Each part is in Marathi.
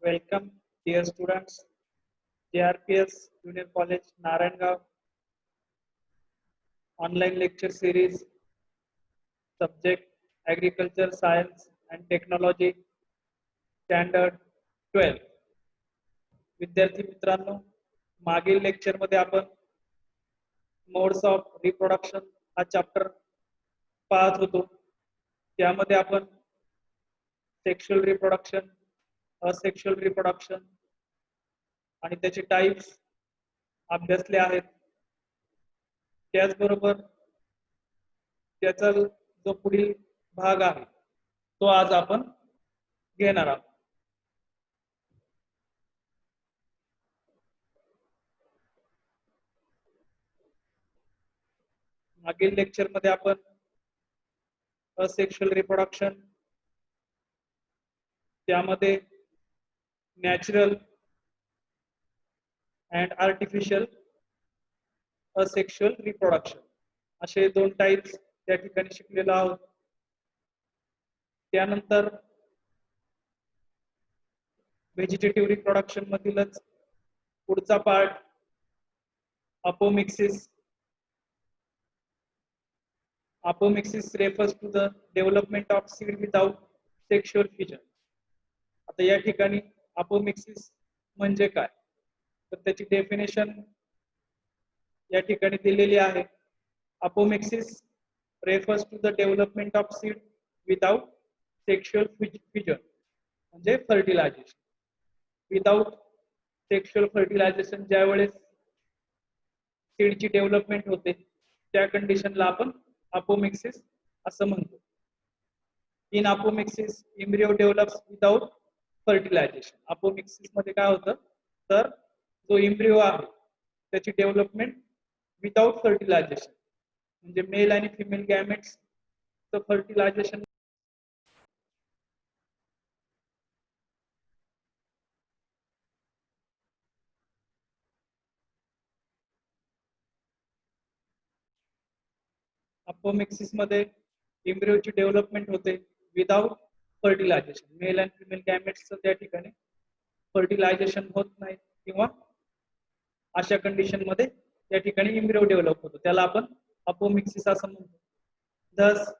Welcome, dear students. JRPS Junior College, Naranggaon, online lecture series, subject Agriculture, Science and Technology, Standard 12. विद्यार्थी मित्रांनो, मागील लेक्चर मध्ये आपण मोड्स ऑफ रिप्रोडक्शन हा चॅप्टर पाहत होतो. त्यामध्ये आपण सेक्शुअल रिप्रोडक्शन, असेक्शुअल रिप्रोडक्शन आणि त्याचे टाइप्स अभ्यासले आहेत. त्याचबरोबर त्याचा जो पुढील भाग आहे तो आज आपण घेणार आहोत. मागील लेक्चर मध्ये आपण असेक्शुअल रिप्रोडक्शन, त्यामध्ये natural and artificial asexual reproduction असे दोन टाइप्स त्या ठिकाणी शिकलेलो आहोत. त्यानंतर व्हेजिटेटिव्ह रिप्रोडक्शन मधीलच पुढचा part apomixis. Apomixis refers to the development of seed without sexual fusion. आता या ठिकाणी अपोमिक्सिस म्हणजे काय, तर त्याची डेफिनेशन या ठिकाणी दिलेली आहे. Apomixis refers to the development of seed without sexual fusion म्हणजे फर्टिलायझेशन. विदाउट सेक्शुअल फर्टिलायझेशन ज्या वेळेस सीडची डेव्हलपमेंट होते त्या कंडिशनला आपण अपोमिक्सिस असं म्हणतो. In apomixis embryo develops without fertilization. Apomixis मध्ये काय होतं, तर जो एम्ब्रियो आहे त्याची डेव्हलपमेंट विदाउट फर्टिलायझेशन म्हणजे मेल आणि फिमेल गॅमेट्स फर्टिलायझेशन अपोमिक्सिस मध्ये एम्ब्रियोची डेव्हलपमेंट होते without fertilization. Male and female गॅमेट्सचं त्या ठिकाणी फर्टिलायझेशन होत नाही किंवा अशा कंडिशन मध्ये त्या ठिकाणी एम्ब्रियो डेव्हलप होतो, त्याला आपण अपोमिक्सिस असं म्हणतो. Thus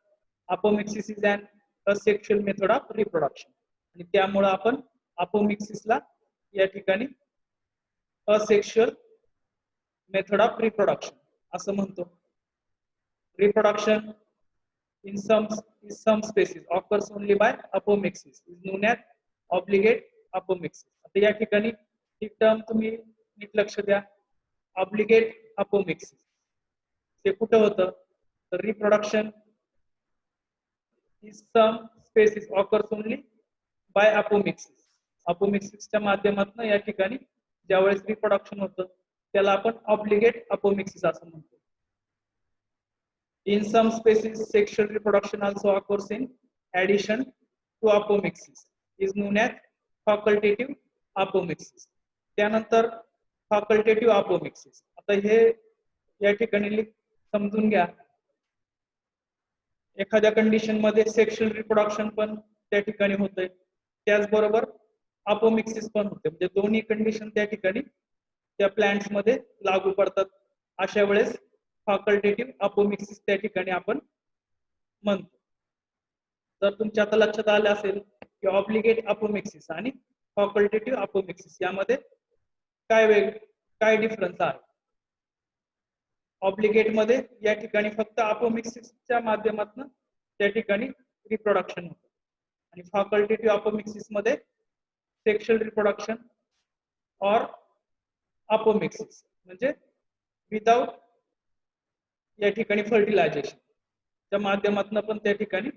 apomixis is an asexual method of reproduction आणि त्यामुळे आपण अपोमिक्सिसला या ठिकाणी असेक्शुअल मेथड ऑफ रिप्रोडक्शन असं म्हणतो. Reproduction in some species occurs only by apomixis is known as obligate apomixis. आता या ठिकाणी ही टर्म तुम्ही नीट लक्ष द्या. obligate apomixis ते कुठं होतं, तर reproduction in some species occurs only by apomixis. apomixisच्या माध्यमातून या ठिकाणी ज्यावेळेस रिप्रोडक्शन होतं त्याला आपण obligate apomixis असं म्हणतो. In some species, sexual reproduction also occurs in addition to apomixis is known as facultative apomixis. त्यानंतर facultative apomixis. आता हे या ठिकाणी समजून घ्या, एखाद्या कंडिशन मध्ये सेक्शुअल रिप्रोडक्शन पण त्या ठिकाणी होतंय, त्याचबरोबर अपोमिक्सिस पण होते, म्हणजे दोन्ही कंडिशन त्या ठिकाणी त्या प्लांट्स मध्ये लागू पडतात. अशा वेळेस फॅकल्टेटिव्ह अपोमिक्सिस त्या ठिकाणी आपण म्हणतो. जर तुमच्या आता लक्षात आलं असेल की ऑब्लिगेट अपोमिक्सिस आणि फॅकल्टेटिव्ह अपोमिक्सिस यामध्ये काय डिफरन्स आहे. ऑब्लिगेट मध्ये या ठिकाणी फक्त अपोमिक्सिसच्या माध्यमातून त्या ठिकाणी रिप्रोडक्शन होतं आणि फॅकल्टेटिव्ह अपोमिक्सिस मध्ये सेक्शुअल रिप्रोडक्शन और अपोमिक्सिस म्हणजे विदाउट या ठिकाणी फर्टिलायझेशन च्या माध्यमातून पण त्या ठिकाणी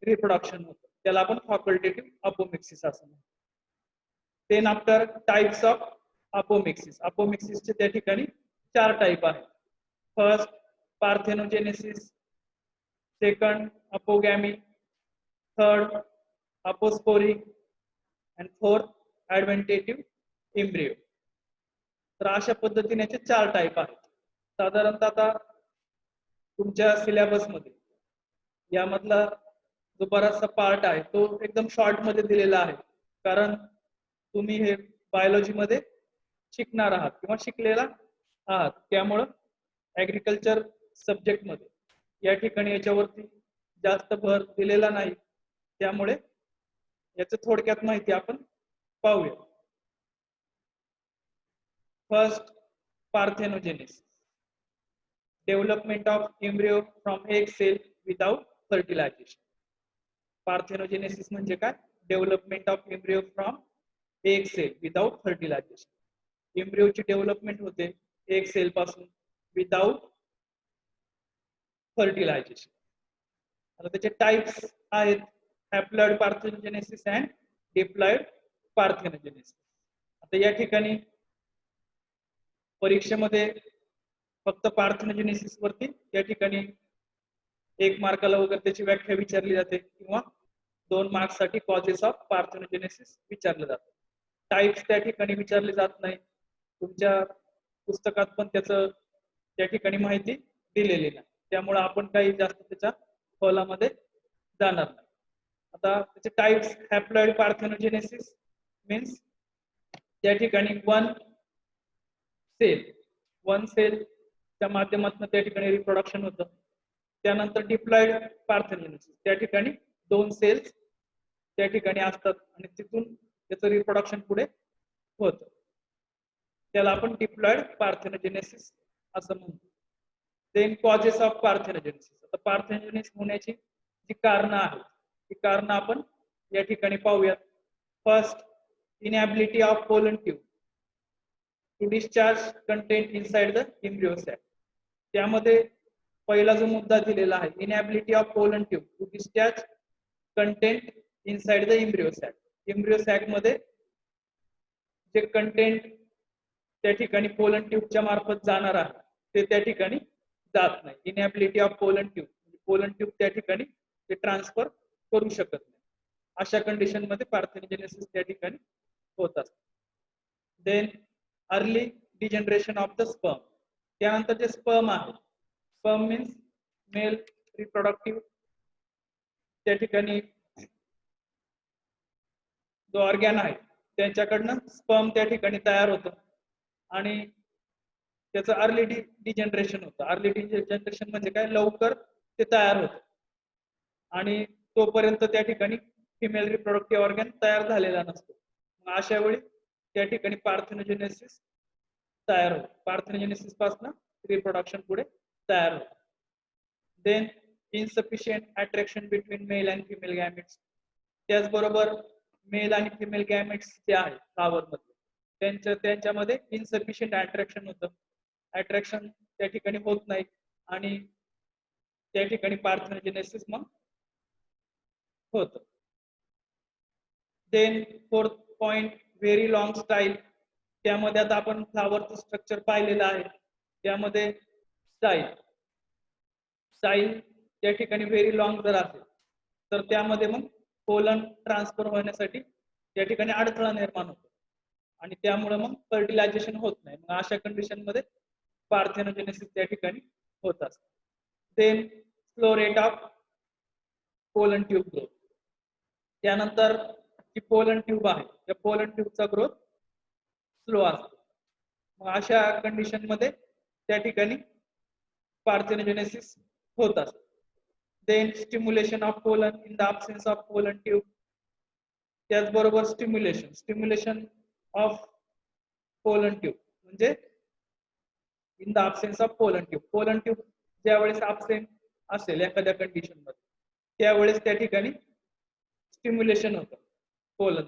रिप्रोडक्शन होतं, त्याला आपण फॅकल्टेटिव्ह अपोमिक्सिस असं म्हणतो. Then after types of apomixis. अपोमिक्सिसचे त्या ठिकाणी 4 टाइप आहेत. First parthenogenesis, second apogamy, third aposporic and fourth adventitive embryo. तर अशा पद्धतीने 4 टाइप आहेत. साधारणतः आता तुमच्या सिलेबस मध्ये यामधला जो बराचसा पार्ट आहे तो एकदम शॉर्ट मध्ये दिलेला आहे, कारण तुम्ही हे बायोलॉजी मध्ये शिकणार आहात किंवा शिकलेला आहात, त्यामुळं ऍग्रिकल्चर सब्जेक्ट मध्ये या ठिकाणी याच्यावरती जास्त भर दिलेला नाही, त्यामुळे याचं थोडक्यात माहिती आपण पाहूया. First, parthenogenesis, development of embryo from egg cell without fertilization. Parthenogenesis म्हणजे काय? Development of embryo from egg cell without fertilization. एम्ब्रियोची डेव्हलपमेंट होते एग सेल पासून विदाउट फर्टिलायझेशन. आता त्याचे टाइप्स आहेत haploid parthenogenesis and diploid parthenogenesis. आता या ठिकाणी परीक्षेमध्ये फक्त पार्थेनोजेनेसिस वरती या ठिकाणी 1 मार्काला वगैरे त्याची व्याख्या विचारली जाते किंवा 2 मार्क्ससाठी कॉजेस ऑफ पार्थेनोजेनेसिस विचारले जाते. टाइप्स त्या ठिकाणी विचारले जात नाही. तुमच्या पुस्तकात पण त्याचं त्या ठिकाणी माहिती दिलेली नाही, त्यामुळे आपण काही जास्त त्याच्या खोलामध्ये जाणार नाही. आता त्याचे टाइप्स, हॅप्लॉइड पार्थेनोजेनेसिस मीन्स त्या ठिकाणी वन सेलच्या माध्यमातून त्या ठिकाणी रिप्रोडक्शन होतं. त्यानंतर डिप्लॉइड पार्थेनोजेनेसिस, त्या ठिकाणी 2 सेल्स त्या ठिकाणी असतात आणि तिथून त्याचं रिप्रोडक्शन पुढे होतं, त्याला आपण डिप्लॉइड पार्थेनोजेनेसिस असं म्हणतो. Then causes of parthenogenesis. आता पार्थेनोजेनेसिस होण्याची जी कारणं आहेत ती कारणं आपण या ठिकाणी पाहूयात. First, inability of pollen tube to discharge content inside the embryo sac. त्यामध्ये पहिला जो मुद्दा दिलेला आहे, inability of pollen tube to discharge content inside the embryo sac. Embryo sac मध्ये जे कंटेंट त्या ठिकाणी पोलन ट्यूबच्या मार्फत जाणार आहे ते त्या ठिकाणी जात नाही. Inability of pollen tube, pollen tube त्या ठिकाणी ते ट्रान्सफर करू शकत नाही. अशा कंडिशन मध्ये पार्थेनोजेनेसिस त्या ठिकाणी होत असते. Then early degeneration of the sperm. त्यानंतर जे स्पर्म आहे, स्पर्म मीन्स मेल रिप्रोडक्टिव्ह, त्या ठिकाणी जो ऑर्गॅन आहे त्यांच्याकडनं स्पर्म त्या ठिकाणी तयार होतं आणि त्याचं अर्ली डिजनरेशन होतं. अर्ली डिजनरेशन म्हणजे काय? लवकर ते तयार होतं आणि तोपर्यंत त्या ठिकाणी फिमेल रिप्रोडक्टिव्ह ऑर्गॅन तयार झालेला नसतो. मग अशा वेळी त्या ठिकाणी पार्थेनोजेनेसिस तयार होतं. पार्थेनोजेनेसिस पासून रिप्रोडक्शन पुढे तयार होतं. Then insufficient attraction between male and female gametes. त्याचबरोबर मेल आणि फिमेल गॅमेट्स जे आहेत फ्लॉवर मध्ये त्यांच्यामध्ये इनसफिशियंट अट्रॅक्शन होतं. अट्रॅक्शन त्या ठिकाणी होत नाही आणि त्या ठिकाणी पार्थेनोजेनेसिस मग होतं. Then fourth point, very long style. त्यामध्ये आता आपण फ्लॉवरचं स्ट्रक्चर पाहिलेलं आहे. त्यामध्ये स्टाईल त्या ठिकाणी व्हेरी लॉंग जर असेल तर त्यामध्ये मग पोलन ट्रान्सफर होण्यासाठी त्या ठिकाणी अडथळा निर्माण होतो आणि त्यामुळे मग फर्टिलायझेशन होत नाही. मग अशा कंडिशन मध्ये पार्थेनोजेनेसिस त्या ठिकाणी होत असते. Then slow rate of pollen tube growth. त्यानंतर जी पोलन ट्यूब आहे त्या पोलन ट्यूबचा ग्रोथ स्लो असतो. मग अशा कंडिशन मध्ये त्या ठिकाणी पार्थेनोजेनेसिस होत असते. Then stimulation of pollen in the absence of pollen tube. त्याचबरोबर स्टिम्युलेशन ऑफ पोलन ट्यूब म्हणजे in the absence of pollen tube. Pollen tube ज्यावेळेस absent असेल एखाद्या कंडिशन मध्ये त्यावेळेस त्या ठिकाणी स्टिम्युलेशन होतं पोलन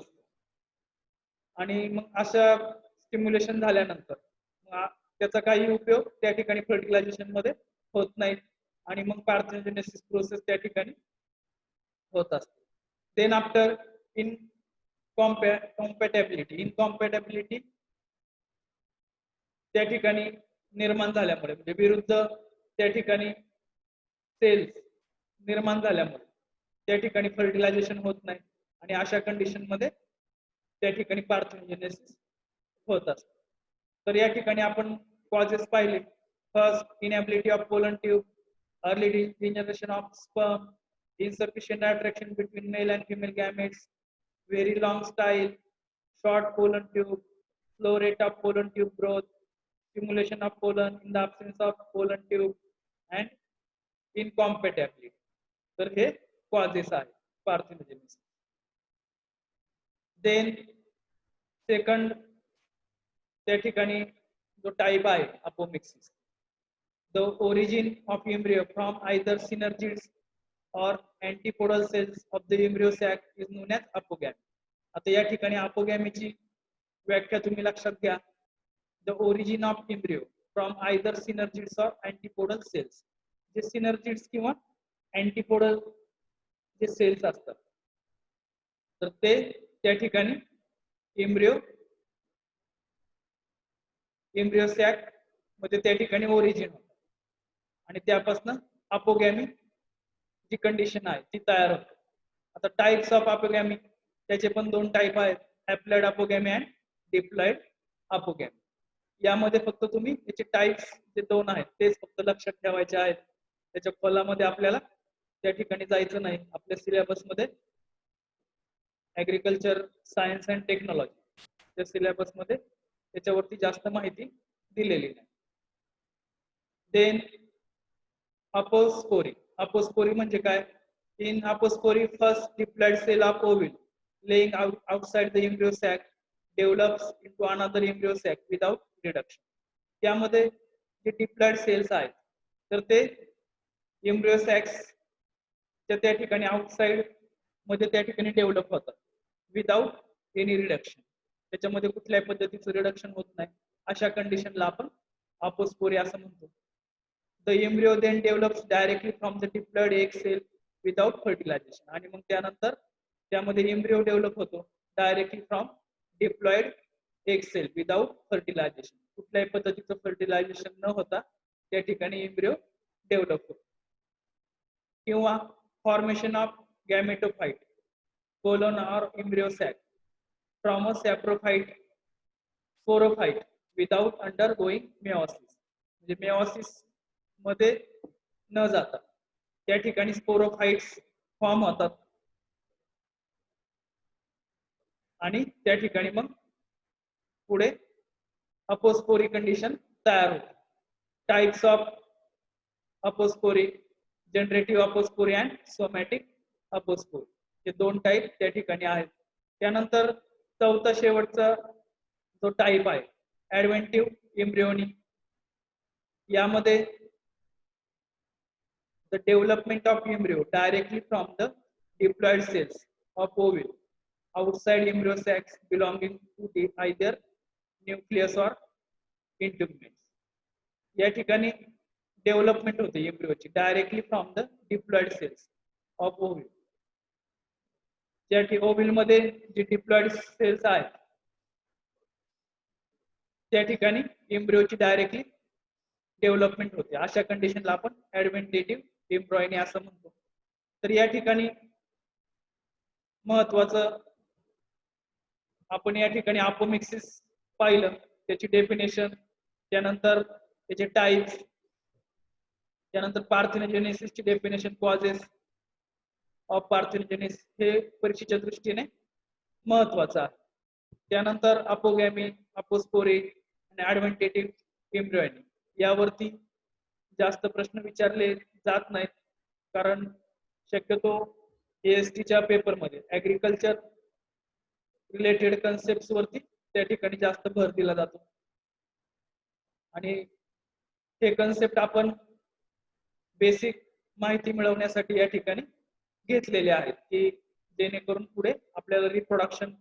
आणि मग अशा स्टिम्युलेशन झाल्यानंतर त्याचा काही उपयोग त्या ठिकाणी फर्टिलायझेशन मध्ये होत नाही आणि मग पार्थेनोजेनेसिस प्रोसेस त्या ठिकाणी होत असते. देन आफ्टर इनकॉम्पॅटेबिलिटी त्या ठिकाणी निर्माण झाल्यामुळे म्हणजे विरुद्ध त्या ठिकाणी सेल्स निर्माण झाल्यामुळे त्या ठिकाणी फर्टिलायझेशन होत नाही आणि अशा कंडिशन मध्ये त्या ठिकाणी पार्थेनोजेनेसिस होत असते. तर या ठिकाणी आपण कॉजेस पाहिले. First, inability of pollen tube, early degeneration of sperm, insufficient attraction between male and female gametes, very long style, short pollen tube, slow rate of pollen tube growth, stimulation of pollen in the absence of pollen tube, and incompatibility. तर हे causes आहे parthenogenesis. Then second त्या ठिकाणी जो टाइप आहे apomixis. The origin of embryo from either synergids or antipodal cells of the embryo sac is known as apogamy. आता या ठिकाणी अपोगॅमीची व्याख्या तुम्ही लक्षात घ्या. The origin of embryo from either synergids or antipodal cells. जे synergids किंवा antipodal जे सेल्स असतात तर ते त्या ठिकाणी एम्ब्रियो सॅक मध्ये त्या ठिकाणी ओरिजिन होतं आणि त्यापासून अपोगॅमी जी कंडिशन आहे ती तयार होते. आता टाइप्स ऑफ अपोगॅमी त्याचे पण दोन टाइप आहेत, ॲप्लाइड अपोगॅमी अँड डिप्लॉइड अपोगॅमी. यामध्ये फक्त तुम्ही याचे टाइप्स जे दोन आहेत तेच फक्त लक्षात ठेवायचे आहेत. त्याच्या खोलामध्ये आपल्याला त्या ठिकाणी जायचं नाही. आपल्या सिलेबस मध्ये ऍग्रिकल्चर सायन्स अँड टेक्नॉलॉजी त्या सिलेबस मध्ये त्याच्यावरती जास्त माहिती दिलेली नाही. देन अपोस्पोरी. अपोस्पोरी म्हणजे काय? In apospory first diploid cell of ovule lying outside the embryo sac develops into another embryo sac without reduction. त्यामध्ये जे डिप्लॉइड सेल्स आहेत तर ते एम्ब्रियो सॅक्स त्या ठिकाणी आउटसाइड मध्ये त्या ठिकाणी डेव्हलप होतात विदाउट एनी रिडक्शन. त्याच्यामध्ये कुठल्याही पद्धतीचं रिडक्शन होत नाही. अशा कंडिशनला आपण अपोस्पोरी असं म्हणतो. The embryo then develops directly from the diploid egg cell without fertilisation. आणि मग त्यानंतर त्यामध्ये एम्ब्रियो डेव्हलप होतो directly from diploid egg cell without fertilisation. कुठल्याही पद्धतीचं फर्टिलायझेशन न होता त्या ठिकाणी एम्ब्रियो डेव्हलप होतो. किंवा formation of gametophyte colon or embryo sac from a saprophyte sporophyte without undergoing meiosis. म्हणजे मेओसिस मध्ये न जाता त्या ठिकाणी स्पोरोफाइट्स फॉर्म होतात आणि त्या ठिकाणी मग पुढे अपोस्पोरी कंडिशन तयार होते. Types of apospory generative apospory and somatic apospory हे दोन टाइप त्या ठिकाणी आहेत. त्यानंतर चौथा शेवटचा जो टाइप आहे ऍडव्हेंटिव्ह एम्ब्रियोनी. यामध्ये the development of embryo directly from the diploid cells of ovule outside embryo sacs belonging to the either nucleus or integuments. या ठिकाणी डेव्हलपमेंट होते एम्ब्रियोची directly from the diploid cells of ovule. ज्या ठिकाणी ओव्हिल मध्ये जे डिप्लॉइड सेल्स आहेत त्या ठिकाणी एम्ब्रियोची डायरेक्टली डेव्हलपमेंट होते. अशा कंडिशनला आपण ऍडव्हेंटेटिव्ह एम्ब्रॉयनी असं म्हणतो. तर या ठिकाणी महत्वाचं आपण या ठिकाणी अपोमिक्सिस पाहिलं, त्याची डेफिनेशन, त्यानंतर त्याचे टाइप्स, त्यानंतर पार्थेनोजेनेसिसची डेफिनेशन, कॉजेस ऑफ पार्थेनोजेनेसिस हे परीक्षेच्या दृष्टीने महत्वाचं आहे. त्यानंतर अपोगॅमी, अपोस्पोरी आणि ऍडव्हेंटेटिव्ह एम्ब्रियोनी यावरती जास्त प्रश्न विचारले जात नाहीत, कारण शक्यतो एएसटीच्या पेपरमध्ये ऍग्रिकल्चर रिलेटेड कन्सेप्ट वरती त्या ठिकाणी जास्त भर दिला जातो आणि हे कन्सेप्ट आपण बेसिक माहिती मिळवण्यासाठी या ठिकाणी घेतलेले आहेत की जेणेकरून पुढे आपल्याला रिप्रोडक्शन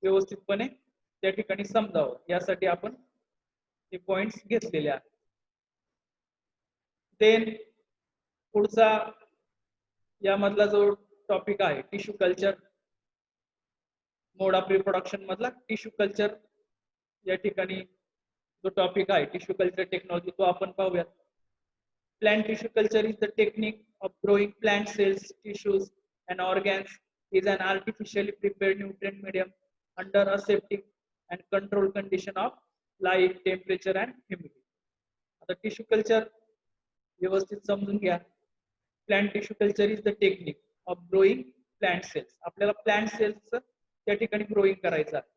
व्यवस्थितपणे त्या ठिकाणी समजावं, यासाठी आपण हे पॉइंट्स घेतलेले आहेत. देन पुढचा यामधला जो टॉपिक आहे tissue culture, mode of reproduction मधला टिश्यू कल्चर या ठिकाणी जो टॉपिक आहे टिश्यू कल्चर टेक्नॉलॉजी तो आपण पाहूयात. Plant tissue culture is the technique of growing plant cells, tissues and organs is an artificially prepared nutrient medium under aseptic and controlled condition of light, temperature and humidity. आता टिश्यू कल्चर व्यवस्थित समजून घ्या. Plant tissue culture is the technique of growing plant cells. आपल्याला प्लांट सेल्स त्या ठिकाणी ग्रोईंग करायचं आहे.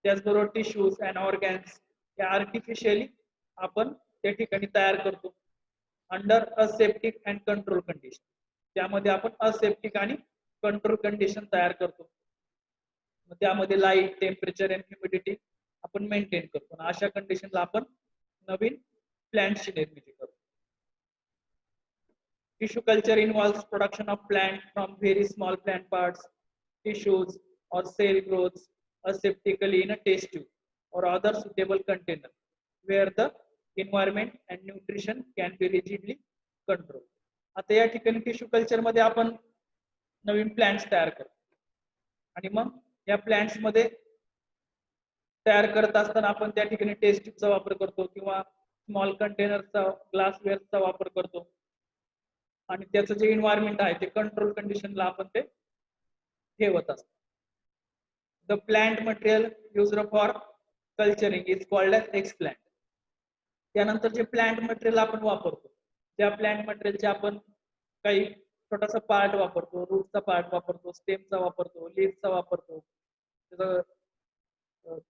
त्याचबरोबर टिश्यूज अँड ऑर्गॅन्स हे आर्टिफिशियली आपण त्या ठिकाणी तयार करतो under aseptic and control condition. त्यामध्ये आपण असेप्टिक आणि कंट्रोल कंडिशन तयार करतो. मग त्यामध्ये लाईट, टेम्परेचर अँड ह्युमिडिटी आपण मेंटेन करतो. अशा कंडिशनला आपण नवीन प्लांटची निर्मिती करतो. Tissue culture involves production of plant from very small plant parts, tissues, or cell growths aseptically in a test tube or other suitable container where the environment and nutrition can be rigidly controlled. आता या ठिकाणी टिश्यू कल्चर मध्ये आपण नवीन प्लांट्स तयार करतो आणि मग या प्लांट्स मध्ये तयार करत असताना आपण त्या ठिकाणी टेस्ट ट्यूबचा वापर करतो किंवा स्मॉल कंटेनरचा, ग्लासवेअरचा वापर करतो आणि त्याचं जे एन्व्हायरमेंट आहे ते कंट्रोल कंडिशनला आपण ते ठेवत असतो. The plant material used for culturing is called as explant. त्यानंतर जे प्लांट मटेरियल आपण वापरतो त्या प्लांट मटेरियलचे आपण काही छोटासा पार्ट वापरतो, रूटचा पार्ट वापरतो, स्टेमचा वापरतो, लीव्हचा वापरतो.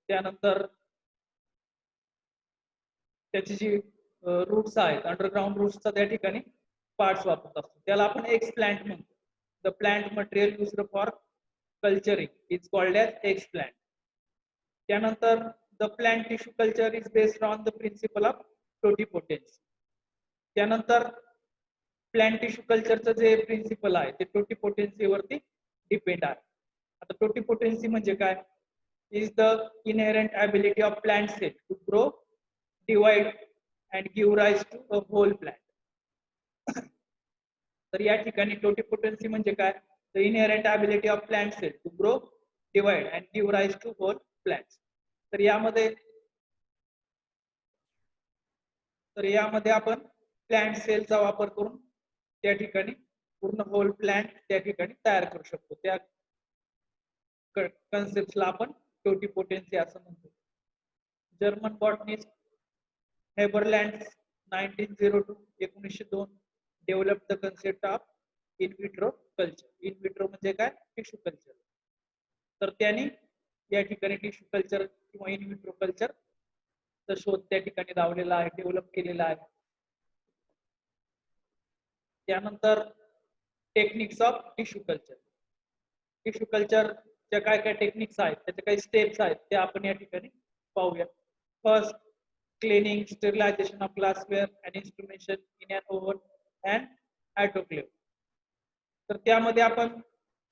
त्यानंतर त्याची जी रूट्स आहेत, अंडरग्राउंड रूट्सचा त्या ठिकाणी पार्ट्स वापरत असतो, त्याला आपण एक्सप्लांट म्हणतो. The plant material used for culturing is called as explant. त्यानंतर the plant tissue culture is based on the principle of totipotency. त्यानंतर प्लांट टिश्यू कल्चरचं जे प्रिन्सिपल आहे ते टोटिपोटेन्सीवरती डिपेंड आहे. आता टोटिपोटेन्सी म्हणजे काय? Is the inherent ability of plant cell to grow, divide and give rise to a whole plant. तर या ठिकाणी टोटिपोटेन्सी म्हणजे काय? The inherent ability of plant cell to grow, divide and give rise to whole plants. तर यामध्ये आपण प्लांट सेलचा वापर करून त्या ठिकाणी पूर्ण होल प्लांट त्या ठिकाणी तयार करू शकतो. त्या कन्सेप्टला आपण टोटिपोटेन्सी असं म्हणतो. German botanist Haberlandt 1902 develop the concept of in vitro culture. In vitro म्हणजे काय? Tissue culture. तर त्यांनी या ठिकाणी टिश्यू कल्चर किंवा इन विट्रो कल्चर चा शोध त्या ठिकाणी लावलेला आहे, डेव्हलप केलेला आहे. त्यानंतर techniques of tissue culture. Tissue कल्चरच्या काय काय टेक्निक्स आहेत, त्याचे काही स्टेप्स आहेत ते आपण या ठिकाणी पाहूया. First, cleaning, sterilization of glassware and instrumentation in an oven and autoclave. तर त्यामध्ये आपण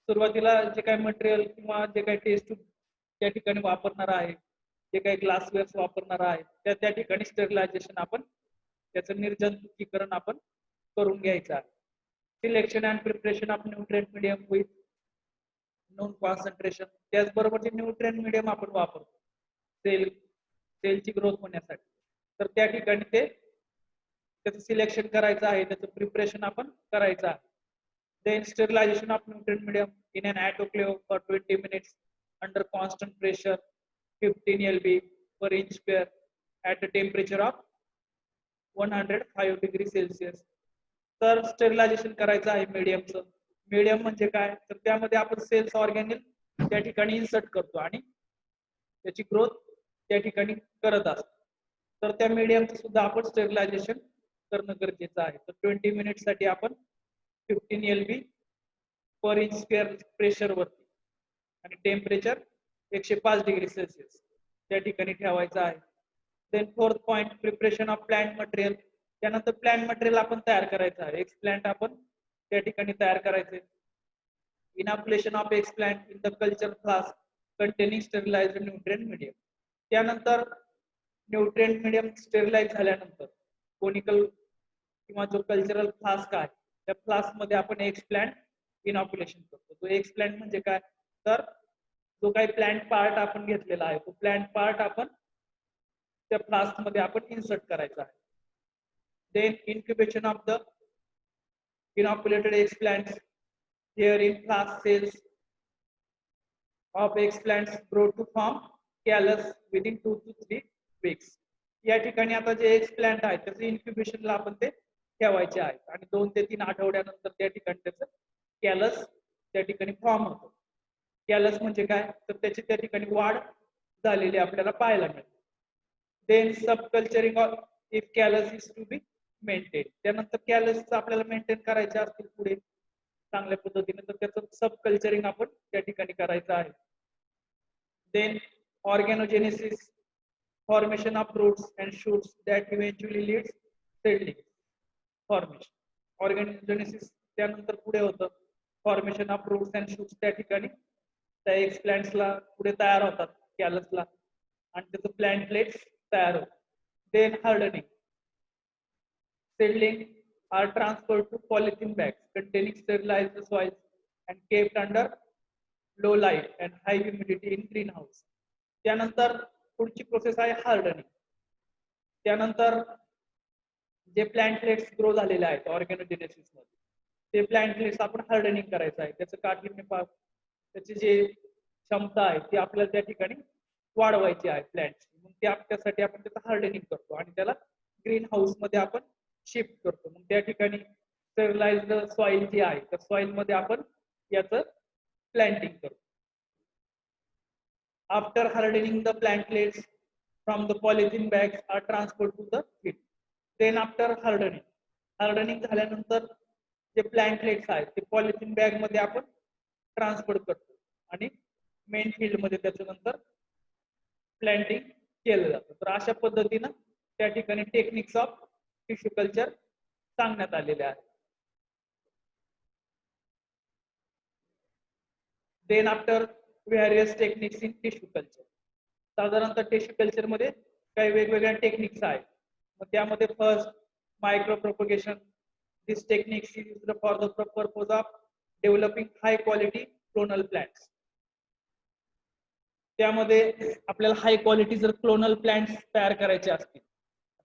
सुरुवातीला जे काही मटेरियल किंवा जे काही टेस्ट त्या ठिकाणी वापरणार आहे, जे काही ग्लासवेअर्स वापरणार आहे त्या ठिकाणी स्टरिलायझेशन आपण त्याचं निर्जंतुकीकरण आपण करून घ्यायचं आहे. Selection and preparation of nutrient medium with non concentration. त्याचबरोबर जे न्यूट्रिएंट मीडियम आपण वापरतो सेलची ग्रोथ होण्यासाठी, तर त्या ठिकाणी त्याचं सिलेक्शन करायचं आहे, त्याचं प्रिपरेशन आपण करायचं आहे. Then sterilization of nutrient medium in an autoclave for 20 minutes under constant pressure 15 lb per inch square at a temperature of 105 degree Celsius. तर स्टरिलायझेशन करायचं आहे मीडियमचं. मीडियम म्हणजे काय? तर त्यामध्ये आपण सेल्स ऑर्गॅनिल त्या ठिकाणी इन्सर्ट करतो आणि त्याची ग्रोथ त्या ठिकाणी करत असतो. तर त्या मीडियमचं सुद्धा आपण स्टरिलायझेशन करणं गरजेचं आहे. तर 20 मिनिट साठी आपण 15 lb पर इंच स्क्वेअर प्रेशर वरती आणि टेम्परेचर 105 डिग्री सेल्सिअस त्या ठिकाणी ठेवायचं आहे. Then fourth point, preparation of plant material. त्यानंतर प्लांट मटेरियल आपण तयार करायचं आहे. एक्सप्लांट आपण त्या ठिकाणी तयार करायचे. Inoculation of explant in the culture flask containing sterilized nutrient medium. त्यानंतर न्यूट्रिएंट मीडियम स्टरिलाइज झाल्यानंतर कोनिकल किंवा जो कल्चरल फ्लास्क आहे त्या फ्लास्क मध्ये आपण एक्सप्लांट इनॉक्युलेशन करतो. तो एक्सप्लांट म्हणजे काय? तर जो काही प्लांट पार्ट आपण घेतलेला आहे तो प्लांट पार्ट आपण त्या फ्लास्क मध्ये आपण इन्सर्ट करायचा आहे. Then incubation of the inoculated explants. Here in flask cells of explants grow to form callus within 2 to 3 weeks. या ठिकाणी आता जे एक्सप्लांट आहे त्याचं इन्क्युबेशनला आपण ते ठेवायचे आहे आणि 2 ते 3 आठवड्यानंतर त्या ठिकाणी त्याचं कॅलस त्या ठिकाणी फॉर्म होतो. कॅलस म्हणजे काय, तर त्याची त्या ठिकाणी वाढ झालेली आपल्याला पाहायला मिळते. Then sub culturing if callus is to be maintain. त्यानंतर कॅलस आपल्याला मेंटेन करायचे असतील पुढे चांगल्या पद्धतीने, तर त्याचं सब कल्चरिंग आपण त्या ठिकाणी करायचं आहे. Then organogenesis, formation of roots and shoots that eventually leads seedling formation. Organogenesis त्यानंतर पुढे होतं formation of roots and shoots, त्या ठिकाणी त्या एक्सप्लांट्सला पुढे तयार होतात कॅलसला आणि त्याचं प्लॅन्टलेट्स तयार होतात. Then hardening, seedling are transferred to polythene bags containing sterilized soils and kept under low light and high humidity in greenhouse. त्यानंतर पुढची प्रोसेस आहे हार्डनिंग. त्यानंतर जे प्लॅन्टलेट्स ग्रो झालेले आहेत ऑर्गॅनोजेनेसिस मध्ये, ते प्लॅन्टलेट्स आपण हार्डनिंग करायचं आहे. त्याचं काठिण्य त्याची जे क्षमता आहे ती आपल्याला त्या ठिकाणी वाढवायची आहे प्लॅन्ट्स. मग त्यासाठी आपण त्याचं हार्डनिंग करतो आणि त्याला ग्रीन हाऊस मध्ये आपण शिफ्ट करतो. मग त्या ठिकाणी स्टेरिलाइज्ड सॉइल जी आहे त्या सॉइल मध्ये आपण याचं प्लॅन्टिंग करतो. After hardening, the plantlets from the polythene bags are transferred to the field. Then after hardening झाल्यानंतर जे प्लॅन्टलेट्स आहेत ते पॉलिथिन बॅग मध्ये आपण ट्रान्सफर करतो आणि मेन फील्ड मध्ये त्याच्यानंतर प्लॅन्टिंग केलं जातं. तर अशा पद्धतीनं त्या ठिकाणी टेक्निक्स ऑफ टिश्यू कल्चर सांगण्यात आलेले आहेत. Then after various techniques in tissue culture. साधारणतः टिश्यू कल्चर मध्ये काही वेगवेगळ्या टेक्निक्स आहेत. मग त्यामध्ये first micro propagation. This techniques is used for the purpose of developing high quality clonal plants. त्यामध्ये आपल्याला हाय क्वालिटी जर क्लोनल प्लांट्स तयार करायचे असतील,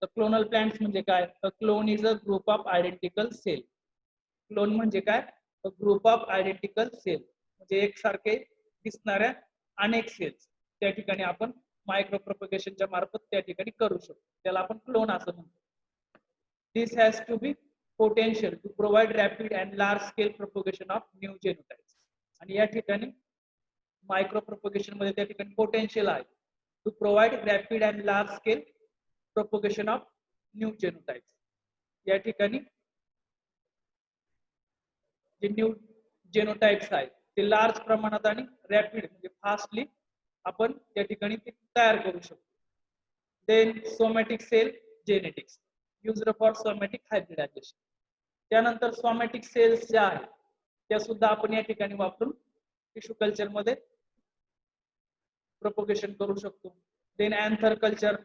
तर क्लोनल प्लांट्स म्हणजे काय, तर clone is a group of identical cell. Clone म्हणजे काय, ग्रुप ऑफ आयडेंटिकल सेल म्हणजे एकसारखे दिसणाऱ्या अनेक सेल्स त्या ठिकाणी आपण मायक्रो प्रोपगेशनच्या मार्फत त्या ठिकाणी करू शकतो. त्याला आपण क्लोन असं म्हणतो. This has to be potential to provide rapid and large scale propagation of new genotypes. आणि या ठिकाणी मायक्रो प्रोपगेशन मध्ये त्या ठिकाणी पोटेन्शियल आहे to provide rapid and large scale propagation of new genotypes. या ठिकाणी जे न्यू जेनोटाइप्स आहेत ते लार्ज प्रमाणात आणि रॅपिड म्हणजे फास्टली आपण त्या ठिकाणी ते तयार करू शकतो. Then somatic cell genetics used for somatic hybridisation. त्यानंतर सोमॅटिक सेल्स ज्या आहेत त्या सुद्धा आपण या ठिकाणी वापरून टिश्यू कल्चर मध्ये प्रोपगेशन करू शकतो. देन अँथर कल्चर,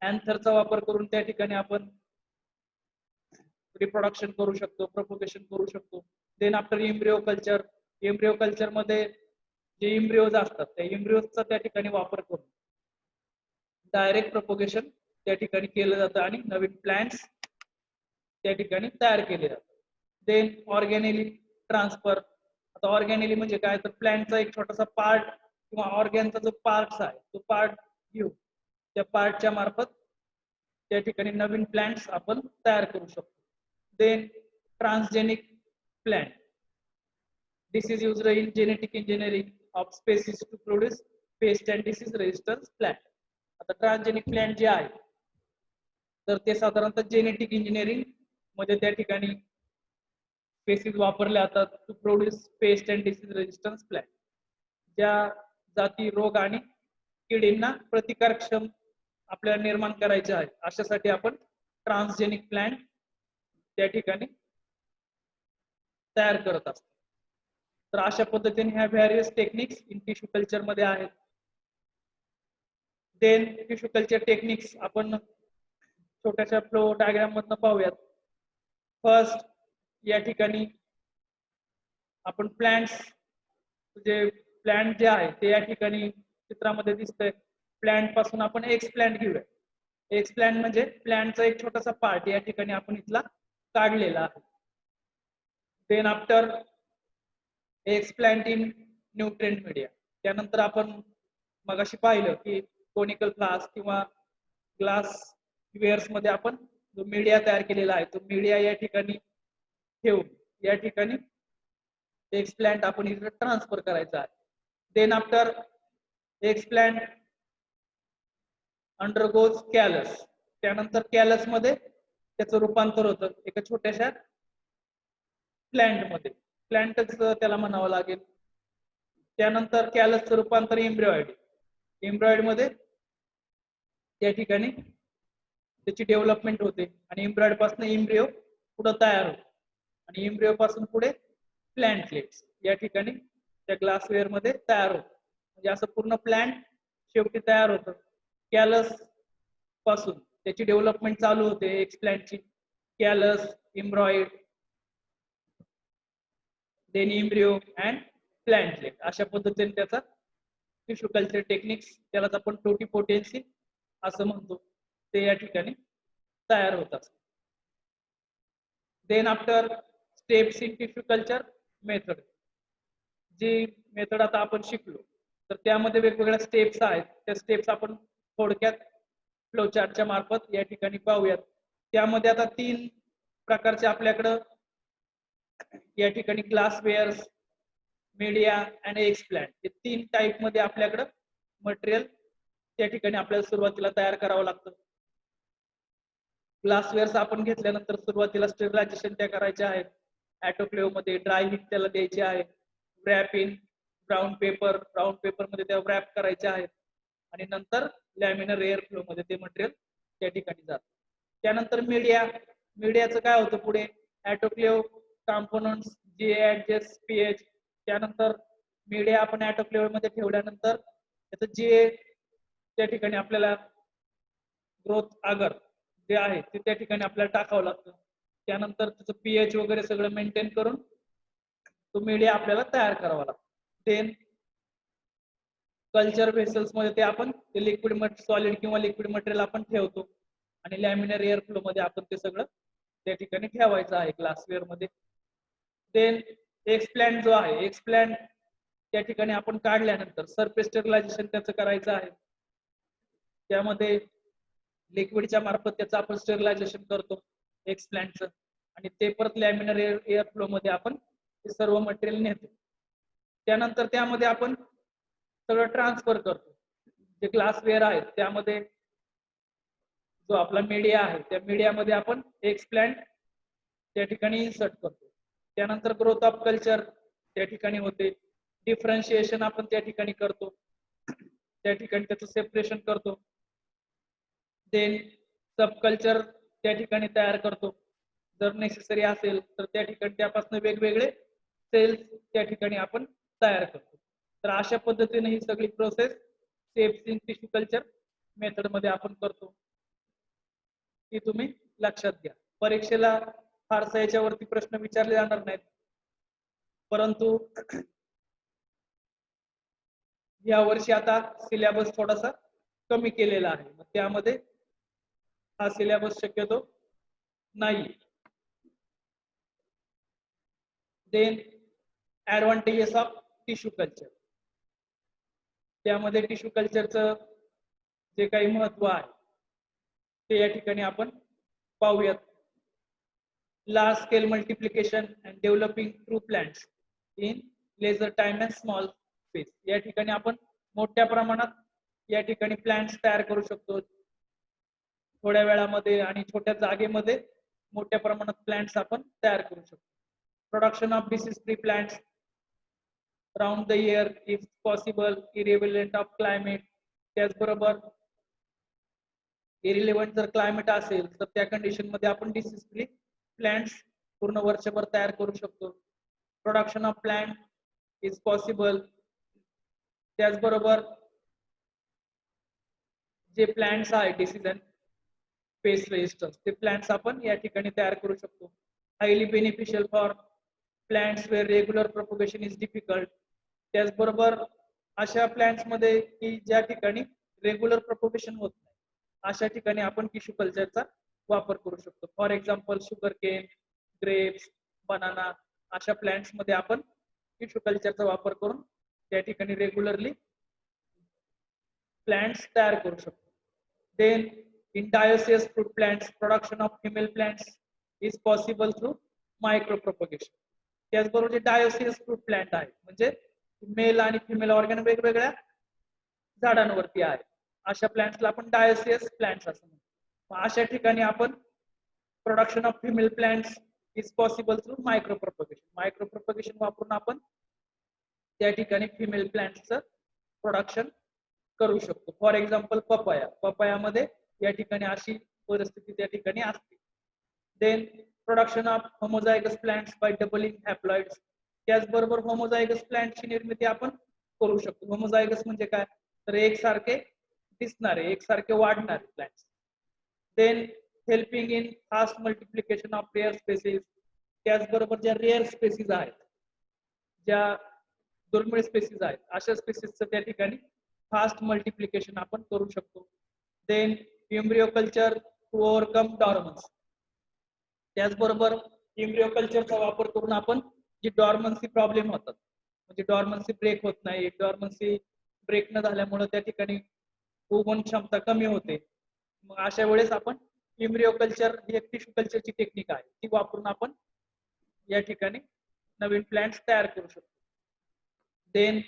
अँथरचा वापर करून त्या ठिकाणी आपण रिप्रोडक्शन करू शकतो, प्रोपगेशन करू शकतो. Then after embryo culture, embryo culture मध्ये जे एम्ब्रिओज असतात त्या एम्ब्रिओजचा त्या ठिकाणी वापर करून डायरेक्ट प्रोपगेशन त्या ठिकाणी केलं जातं आणि नवीन प्लांट्स त्या ठिकाणी तयार केले जातात. Then organelle transfer. आता ऑर्गॅनिली म्हणजे काय, तर प्लांटचा एक छोटासा पार्ट किंवा ऑर्गॅनचा जो पार्ट आहे तो पार्ट घेऊन त्या पार्टच्या मार्फत त्या ठिकाणी नवीन प्लांट्स आपण तयार करू शकतो. Then transgenic plant. This is used in genetic engineering of species to produce pest and disease resistance plant. आता ट्रान्सजेनिक प्लांट जे आहे तर ते साधारणतः जेनेटिक इंजिनिअरिंग मध्ये त्या ठिकाणी स्पेसिस वापरले जातात to produce pest and disease resistance plant. ज्या जाती रोग आणि किडींना प्रतिकारक्षम आपल्याला निर्माण करायचे आहे अशासाठी आपण ट्रान्सजेनिक प्लांट त्या ठिकाणी तयार करत असतो. तर अशा पद्धतीने ह्या various techniques in tissue culture मध्ये आहेत. देन टिश्यू कल्चर टेक्निक्स आपण छोट्याशा फ्लो डायग्राम मधनं पाहूयात. फर्स्ट या ठिकाणी आपण प्लांट्स जे प्लांट जे आहे ते या ठिकाणी चित्रामध्ये दिसतंय. प्लांट पासून आपण एक्स प्लांट घेऊया. एक्स प्लांट म्हणजे प्लांटचा एक छोटासा पार्ट या ठिकाणी आपण इथला काढलेला आहे. Then after explant in nutrient media. त्यानंतर आपण मगाशी पाहिलं की कोनिकल फ्लास्क किंवा ग्लास वेअर्स मध्ये आपण जो मीडिया तयार केलेला आहे तो मीडिया या ठिकाणी ठेवून या ठिकाणी एक्स प्लांट आपण इथे ट्रान्सफर करायचा आहे. Then after explant undergoes callus, त्यानंतर कॅलस मध्ये त्याचं रूपांतर होतं एका छोट्याशा प्लांट मध्ये, प्लांटच त्याला म्हणावं लागेल. त्यानंतर कॅलसचं रूपांतर एम्ब्रॉइड, एम्ब्रॉइड मध्ये त्या ठिकाणी त्याची डेव्हलपमेंट होते आणि एम्ब्रॉइड पासून एम्ब्रिओ पुढे तयार होतो आणि एम्ब्रिओ पासून पुढे प्लांटलेट्स या ठिकाणी त्या ग्लासवेअर मध्ये तयार होतं. म्हणजे असं पूर्ण प्लांट शेवटी तयार होतं. कॅलस पासून त्याची डेव्हलपमेंट चालू होते एक्सप्लांटची, callus, embryoid, then embryo and plantlet. अशा पद्धतीने त्याचा टिश्यू कल्चर टेक्निक्स, त्यालाच आपण टोटिपोटेन्सी असं म्हणतो, ते या ठिकाणी तयार होतात. Then after steps in tissue culture method, जी मेथड आता आपण शिकलो तर त्यामध्ये वेगवेगळ्या स्टेप्स आहेत. त्या स्टेप्स आपण थोडक्यात फ्लोचार्टच्या मार्फत या ठिकाणी पाहूयात. त्यामध्ये आता 3 प्रकारचे आपल्याकडं या ठिकाणी ग्लासवेअर्स, मीडिया आणि एक्सप्लांट, हे 3 टाईप मध्ये आपल्याकडं मटेरियल त्या ठिकाणी आपल्याला सुरुवातीला तयार करावं लागतं. ग्लासवेअर्स आपण घेतल्यानंतर सुरुवातीला स्टरलायझेशन त्या करायच्या आहेत, ऑटोक्लेव्ह मध्ये ड्राय हीट त्याला द्यायची आहे, wrap in brown paper, brown paper मध्ये त्या व्रॅप करायच्या आहेत आणि नंतर लॅमिनर एअर फ्लो मध्ये ते मटेरियल त्या ठिकाणी जातं. त्यानंतर मीडिया, मीडियाचं काय होतं पुढे, ऑटोक्लेव्ह, कॉम्पोनंट्स, जे ऍडजस्ट, पीएच. त्यानंतर मीडिया आपण ऑटोक्लेव्ह मध्ये ठेवल्यानंतर त्याचं जे त्या ठिकाणी आपल्याला ग्रोथ आगर जे आहे ते त्या ठिकाणी आपल्याला टाकावं लागतं. त्यानंतर त्याचं पीएच वगैरे सगळं मेंटेन करून तो मीडिया आपल्याला तयार करावा लागतो. देन कल्चर व्हेसल्स मध्ये ते आपण ते लिक्विड सॉलिड किंवा लिक्विड मटेरियल आपण ठेवतो आणि लॅमिनर एअर फ्लो मध्ये आपण ते सगळं त्या ठिकाणी ठेवायचं आहे ग्लासवेअर मध्ये. देन एक्सप्लांट जो आहे, एक्सप्लांट त्या ठिकाणी आपण काढल्यानंतर सरफेस स्टरलायझेशन त्याचं करायचं आहे. त्यामध्ये लिक्विडच्या मार्फत त्याचं आपण स्टरलायझेशन करतो एक्सप्लांटचं आणि ते परत लॅमिनर एअर फ्लो मध्ये आपण ते सर्व मटेरियल नेतो. त्यानंतर त्यामध्ये आपण सगळं ट्रान्सफर करतो. जे ग्लासवेअर आहे त्यामध्ये जो आपला मीडिया आहे त्या मीडियामध्ये आपण एक्सप्लांट त्या ठिकाणी इन्सर्ट करतो. त्यानंतर ग्रोथ ऑफ कल्चर त्या ठिकाणी होते, डिफरन्शिएशन आपण त्या ठिकाणी करतो, त्या ठिकाणी त्याचं सेपरेशन करतो. देन सबकल्चर त्या ठिकाणी तयार करतो, जर नेसेसरी असेल तर त्या ठिकाणी त्यापासून वेगवेगळे सेल्स त्या ठिकाणी आपण तयार करतो. तर अशा पद्धतीने ही सगळी process steps in tissue culture method मध्ये आपण करतो. ती तुम्ही लक्षात घ्या. परीक्षेला फारसा याच्यावरती प्रश्न विचारले जाणार नाहीत, परंतु या वर्षी आता सिलेबस थोडासा कमी केलेला आहे, मग त्यामध्ये हा सिलेबस शक्यतो नाही. Then advantages of tissue culture, त्यामध्ये टिश्यू कल्चरचं जे काही महत्व आहे ते या ठिकाणी आपण पाहूयात. Large scale multiplication and developing through plants in lesser time and small space, या ठिकाणी आपण मोठ्या प्रमाणात या ठिकाणी प्लांट्स तयार करू शकतो. थोड्या वेळामध्ये आणि छोट्या जागेमध्ये मोठ्या प्रमाणात प्लांट्स आपण तयार करू शकतो. Production of disease free plants round the year if possible, irrelevant of climate. त्याचबरोबर इरिलेव्हंट जर क्लायमेट असेल तर त्या कंडिशन मध्ये आपण डिसीज फ्री प्लांट्स पूर्ण वर्षभर तयार करू शकतो. Production of plant is possible. त्याचबरोबर जे प्लांट्स आहे डिसीज अँड पेस्ट रेजिस्टन्स, ते प्लांट्स आपण या ठिकाणी तयार करू शकतो. Highly beneficial for plants where regular propagation is difficult. त्याचबरोबर अशा प्लांट्स मध्ये की ज्या ठिकाणी रेग्युलर प्रोपगेशन होत नाही अशा ठिकाणी आपण टिश्यू कल्चरचा वापर करू शकतो. For example sugar cane, grapes, banana अशा प्लांट्स मध्ये आपण टिश्यू कल्चरचा वापर करून त्या ठिकाणी रेग्युलरली प्लांट्स तयार करू शकतो. Then in dioecious fruit plants, production of female plants is possible through micropropagation. त्याचबरोबर जे dioecious fruit plant आहे म्हणजे मेल आणि फिमेल ऑर्गन वेगवेगळ्या झाडांवरती आहे. अशा प्लांट्सला आपण डायोसियस प्लांट्स असं म्हणतो. अशा ठिकाणी आपण production of female plants is possible through micro propagation. Micro propagation वापरून आपण त्या ठिकाणी फिमेल प्लांट्सचं प्रोडक्शन करू शकतो. For example papaya. पपायामध्ये या ठिकाणी अशी परिस्थिती त्या ठिकाणी असते. Then production of homozygous plants by doubling haploids. त्याचबरोबर होमोझायगस प्लांटची निर्मिती आपण करू शकतो. होमोझायगस म्हणजे काय, तर एकसारखे दिसणारे, एकसारखे वाढणारे plants. Then helping in fast multiplication of rare species. त्याचबरोबर ज्या रेअर स्पेसिस आहेत, ज्या दुर्मिळ स्पेसिस आहेत, अशा स्पेसिसचं त्या ठिकाणी फास्ट मल्टिप्लिकेशन आपण करू शकतो. Then embryo culture to overcome dormancy. त्याचबरोबर एम्ब्रियो कल्चरचा वापर करून आपण जी डॉर्मन्सी प्रॉब्लेम होतात, म्हणजे डॉर्मन्सी ब्रेक होत नाही, डॉर्मन्सी ब्रेक न झाल्यामुळे त्या ठिकाणी उगवण क्षमता कमी होते. मग अशा वेळेस आपण एम्ब्रियो कल्चर ही एक टिश्यू कल्चरची टेक्निक आहे, ती वापरून आपण या ठिकाणी नवीन प्लांट्स तयार करू शकतो. Then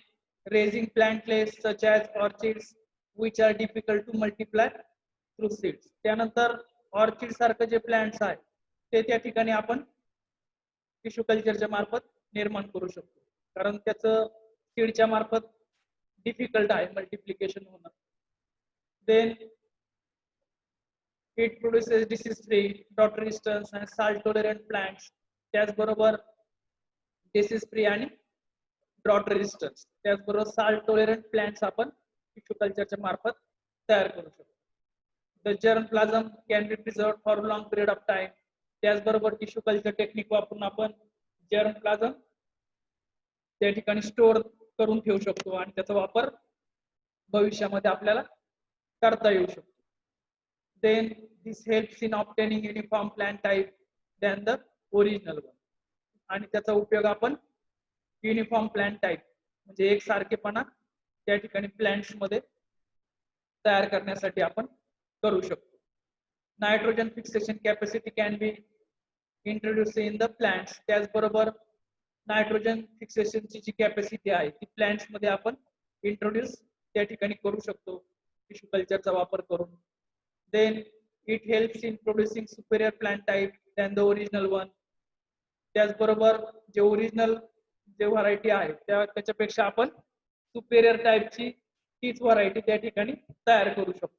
raising plantlets such as orchids which are difficult to multiply through seeds. त्यानंतर ऑर्चिड सारखं जे प्लांट्स आहेत ते त्या ठिकाणी आपण टिश्यू कल्चरच्या मार्फत निर्माण करू शकतो, कारण त्याचं सीडच्या मार्फत डिफिकल्ट आहे मल्टिप्लिकेशन होणं. Then it produces disease free, drought resistance आणि साल्ट टॉलरंट प्लांट्स. त्याचबरोबर डिसीज फ्री आणि ड्रॉट रेजिस्टन्स, त्याचबरोबर साल्ट टॉलरंट प्लांट्स आपण टिश्यू कल्चरच्या मार्फत तयार करू शकतो. The germ plasm can be preserved for long period of time. त्याचबरोबर टिश्यू कल्चर टेक्निक वापरून आपण जर्म प्लाझम त्या ठिकाणी स्टोअर करून ठेवू शकतो आणि त्याचा वापर भविष्यामध्ये आपल्याला करता येऊ शकतो. Then this helps in obtaining uniform plant type than the original one. आणि त्याचा उपयोग आपण युनिफॉर्म प्लांट टाइप म्हणजे एक सारखेपणा त्या ठिकाणी प्लांट्स मध्ये तयार करण्यासाठी आपण करू शकतो. Nitrogen fixation capacity can be introduce in the plants. त्याचबरोबर नायट्रोजन फिक्सेशनची जी कॅपॅसिटी आहे ती प्लांट्स मध्ये आपण इंट्रोड्यूस त्या ठिकाणी करू शकतो टिश्यू कल्चरचा वापर करून. Then it helps in producing superior plant type than the original one. त्याचबरोबर जे ओरिजिनल जे व्हरायटी आहे त्याच्यापेक्षा आपण सुपेरियर टाइपची तीच व्हरायटी त्या ठिकाणी तयार करू शकतो.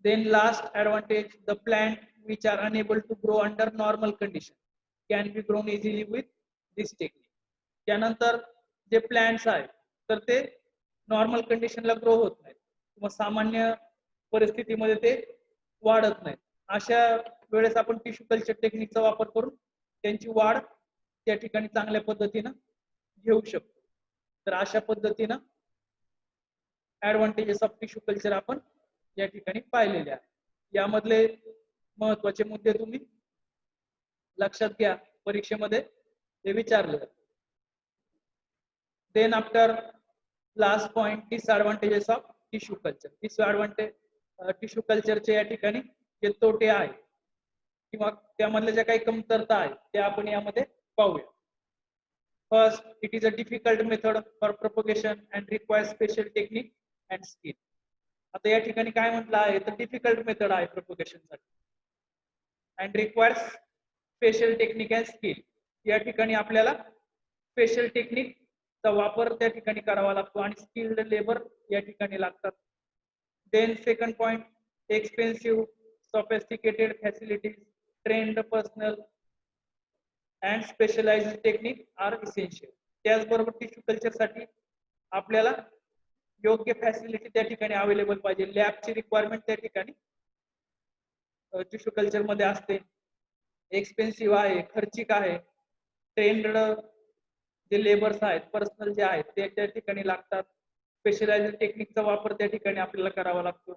Then last advantage, the plant which are unable to grow under normal condition can be grown easily with this technique. त्यानंतर जे प्लांट्स आहेत तर ते नॉर्मल कंडिशनला ग्रो होत नाहीत किंवा सामान्य परिस्थितीमध्ये ते वाढत नाहीत. अशा वेळेस आपण टिश्यू कल्चर टेक्निकचा वापर करून त्यांची वाढ त्या ठिकाणी चांगल्या पद्धतीनं घेऊ शकतो. तर अशा पद्धतीनं ऍडव्हान्टेजेस ऑफ टिश्यू कल्चर आपण या ठिकाणी पाहिलेले आहे. यामधले महत्वाचे मुद्दे तुम्ही लक्षात घ्या, परीक्षेमध्ये ते विचारले. Then after last point, disadvantages of tissue culture. Disadvantage tissue कल्चरचे या ठिकाणी जे तोटे आहेत किंवा त्यामधल्या ज्या काही कमतरता आहेत त्या आपण यामध्ये पाहूया. First, it is a difficult method for propagation and requires special technique and skill. आता या ठिकाणी काय म्हटलं आहे तर डिफिकल्ट मेथड आहे प्रोपगेशन साठी and requires special technique and skill. या ठिकाणी आपल्याला स्पेशल टेक्निकचा वापर त्या ठिकाणी करावा लागतो आणि स्किल्ड लेबर या ठिकाणी लागतात. Then second point, expensive sophisticated facilities, trained personnel and specialised technique are essential. त्याचबरोबर टिश्यू कल्चर साठी आपल्याला योग्य फॅसिलिटी त्या ठिकाणी अवेलेबल पाहिजे. लॅबची रिक्वायरमेंट त्या ठिकाणी टिश्यू कल्चर मध्ये असते. एक्सपेन्सिव्ह आहे, खर्चिक आहे. ट्रेंड जे लेबर्स आहेत, पर्सनल जे आहेत ते त्या ठिकाणी लागतात. स्पेशलाइज्ड टेक्निकचा वापर त्या ठिकाणी आपल्याला करावा लागतो.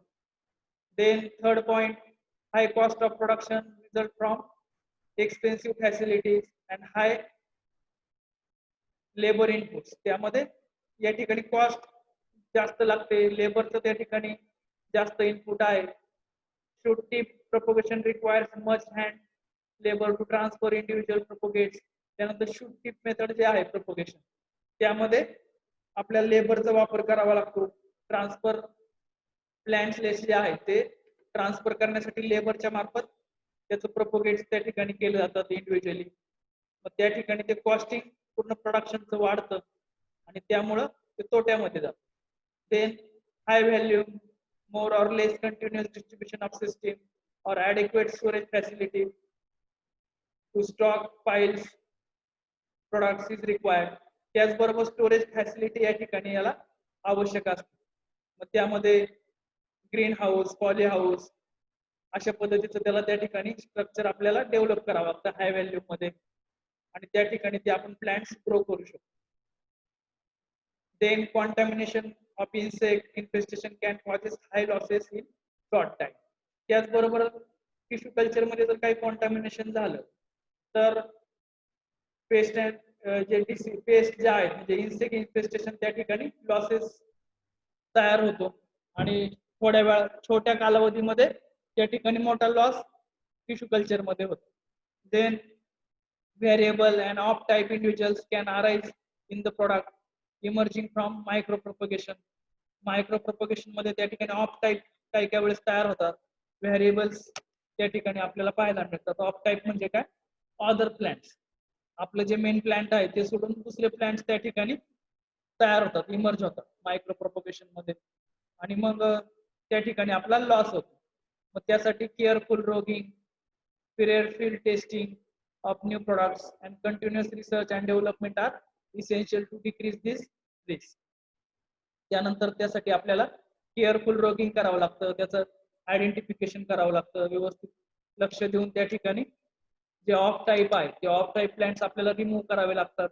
Then third point, high cost of production result from expensive facilities and high labour inputs. त्यामध्ये या ठिकाणी कॉस्ट जास्त लागते, लेबरचं त्या ठिकाणी जास्त इनपुट आहे. Short tip propagation requires much hand labor to transfer individual propagates. त्यानंतर शूट टिप मेथड जे आहे प्रोपोगेशन, त्यामध्ये आपल्याला लेबरचा वापर करावा लागतो. ट्रान्सफर प्लॅन्टलेस जे आहे ते ट्रान्सफर करण्यासाठी लेबरच्या मार्फत त्याचं प्रोपोगेट त्या ठिकाणी केलं जातं इंडिव्हिज्युअली. मग त्या ठिकाणी ते कॉस्टिंग पूर्ण प्रोडक्शनचं वाढतं आणि त्यामुळं ते तोट्यामध्ये जातं. Then high volume more or less continuous distribution of system or adequate storage facility to stock files products is required. त्याचबरोबर स्टोरेज फॅसिलिटी या ठिकाणी याला आवश्यक असते. मग त्यामध्ये ग्रीन हाऊस, पॉली हाऊस अशा पद्धतीचं त्याला त्या ठिकाणी स्ट्रक्चर आपल्याला डेव्हलप करावं लागतं हाय व्हॅल्यू मध्ये आणि त्या ठिकाणी ते आपण प्लांट्स ग्रो करू शकतो. Then contamination of insect infestation can causes high losses in short time. त्याचबरोबर टिश्यू कल्चर मध्ये जर काही कॉन्टॅमिनेशन झालं तर पेस्ट पेस्ट जे आहेत म्हणजे इन्सेक्ट इन्फेस्टेशन त्या ठिकाणी लॉसेस तयार होतो आणि थोड्या वेळा छोट्या कालावधीमध्ये त्या ठिकाणी मोठा लॉस टिश्यू कल्चर मध्ये होतो. Then variable and off type individuals can arise in the product emerging from micro propagation. Micro propagation मध्ये त्या ठिकाणी ऑफ टाइप काही काही वेळेस तयार होतात. व्हेरिएबल्स त्या ठिकाणी आपल्याला पाहायला मिळतात. ऑफ टाइप म्हणजे काय, अदर प्लांट्स, आपलं जे मेन प्लांट आहे ते सोडून दुसरे प्लांट्स त्या ठिकाणी तयार होतात, इमर्ज होतात मायक्रो प्रोपगेशन मध्ये आणि मग त्या ठिकाणी आपला लॉस होतो. मग त्यासाठी careful roguing, period field testing of new products and continuous research and development are essential to decrease this risk. त्यानंतर त्यासाठी आपल्याला केअरफुल रोगिंग करावं लागतं, त्याचं आयडेंटिफिकेशन करावं लागतं, व्यवस्थित लक्ष देऊन त्या ठिकाणी जे ऑफ टाईप आहे ते ऑफ टाईप प्लांट्स आपल्याला रिमूव्ह करावे लागतात.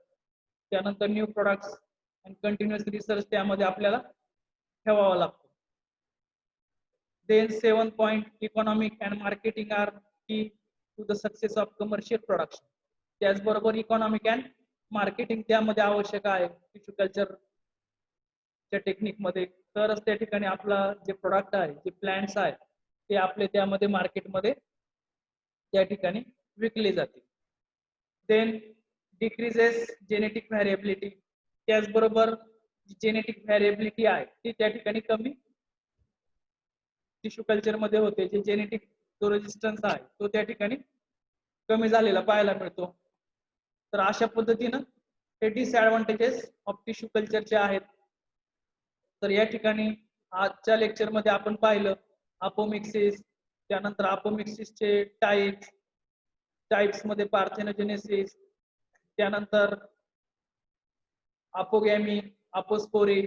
त्यानंतर new products and continuous research त्यामध्ये आपल्याला ठेवावा लागतो. Then 7 point economic and marketing are key to the success of commercial production. त्याचबरोबर इकॉनॉमिक अँड मार्केटिंग त्यामध्ये आवश्यक आहे टिश्यू कल्चरच्या टेक्निक मध्ये, तरच त्या ठिकाणी आपला जे प्रोडक्ट आहे, जे प्लांट्स आहे ते आपले त्यामध्ये मार्केटमध्ये त्या ठिकाणी विकले जाते. Then decreases genetic variability. त्याचबरोबर जेनेटिक व्हॅरिएबिलिटी आहे ती त्या ठिकाणी कमी टिश्यू कल्चर मध्ये होते. जे जेनेटिक जो रेजिस्टन्स आहे तो त्या ठिकाणी कमी झालेला पाहायला मिळतो. तर अशा पद्धतीनं हे डिसएडव्हान्टेजेस ऑफ टिश्यू कल्चरचे आहेत. तर या ठिकाणी आजच्या लेक्चर मध्ये आपण पाहिलं अपोमिक्सिस, त्यानंतर अपोमिक्सिसचे टाइप्स मध्ये पार्थेनोजेनेसिस, त्यानंतर अपोगॅमी, अपोस्पोरी,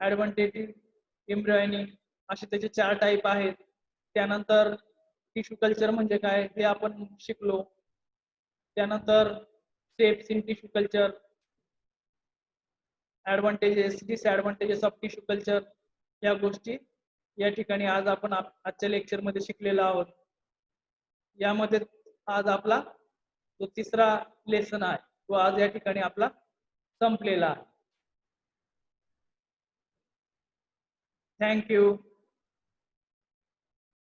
ऍडव्हान्टेटिव्ह एम्ब्रियोनी असे त्याचे 4 टाईप आहेत. त्यानंतर टिश्यू कल्चर म्हणजे काय हे आपण शिकलो. त्यानंतर steps in tissue culture, advantages, disadvantages of tissue culture, या गोष्टी या ठिकाणी आज आपण आजच्या लेक्चर मध्ये शिकलेलो आहोत. यामध्ये आज आपला जो तिसरा लेसन आहे तो आज या ठिकाणी आपला संपलेला आहे. थँक्यू.